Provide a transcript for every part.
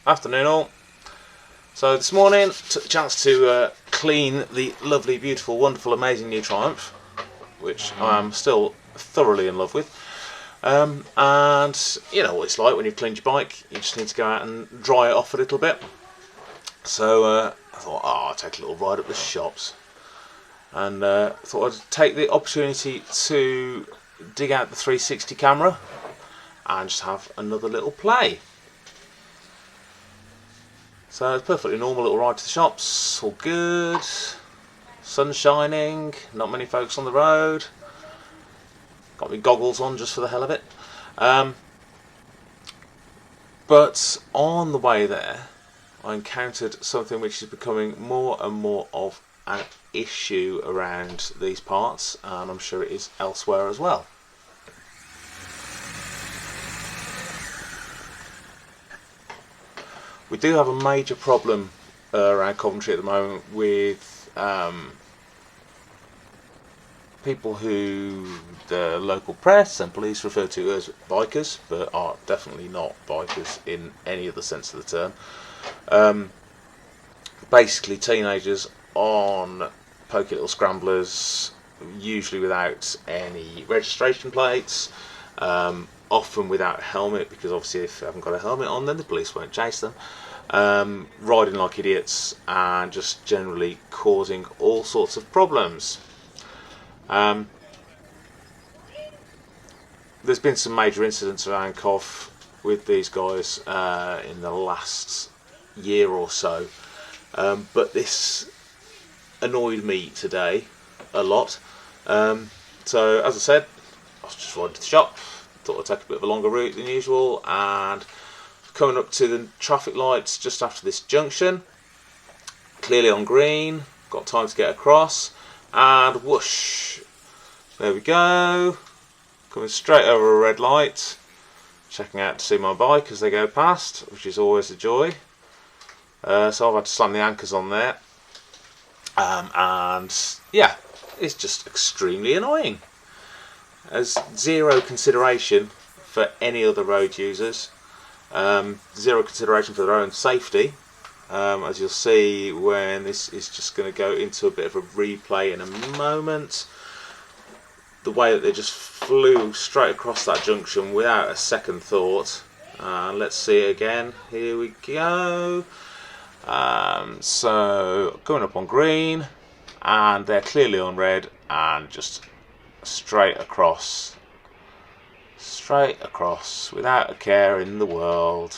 Afternoon all. So this morning took the chance to clean the lovely, beautiful, wonderful, amazing new Triumph, which I am still thoroughly in love with. And you know what it's like when you've cleaned your bike, you just need to go out and dry it off a little bit. So I thought, I'll take a little ride up the shops, and thought I'd take the opportunity to dig out the 360 camera and just have another little play. So it's a perfectly normal little ride to the shops, all good, sun shining, not many folks on the road, got my goggles on just for the hell of it. But on the way there I encountered something which is becoming more and more of an issue around these parts, and I'm sure it is elsewhere as well. We do have a major problem around Coventry at the moment with people who the local press and police refer to as bikers, but are definitely not bikers in any other sense of the term. Basically teenagers on pokey little scramblers, usually without any registration plates, often without a helmet, because obviously if they haven't got a helmet on then the police won't chase them, riding like idiots and just generally causing all sorts of problems. There's been some major incidents around Cov with these guys in the last year or so, but this annoyed me today a lot. So as I said, I was just riding to the shop, thought I'd take a bit of a longer route than usual, and coming up to the traffic lights just after this junction, clearly on green, got time to get across, and whoosh, there we go, coming straight over a red light, checking out to see my bike as they go past, which is always a joy. So I've had to slam the anchors on there, and yeah, it's just extremely annoying. There's zero consideration for any other road users, zero consideration for their own safety, as you'll see when this is just going to go into a bit of a replay in a moment. The way that they just flew straight across that junction without a second thought. Let's see it again, here we go. So going up on green, and they're clearly on red, and just straight across without a care in the world.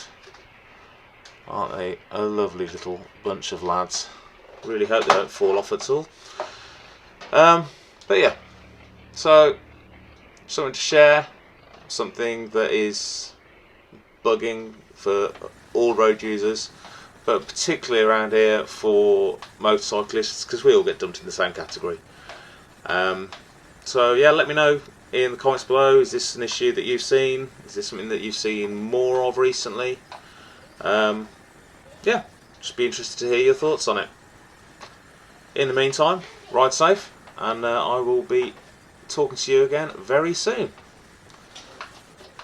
Aren't they a lovely little bunch of lads? Really hope they don't fall off at all. But yeah, so something to share, something that is bugging for all road users, but particularly around here for motorcyclists, because we all get dumped in the same category. So yeah, let me know in the comments below, is this an issue that you've seen? Is this something that you've seen more of recently? Yeah, just be interested to hear your thoughts on it. In the meantime, ride safe, and I will be talking to you again very soon.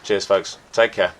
Cheers folks, take care.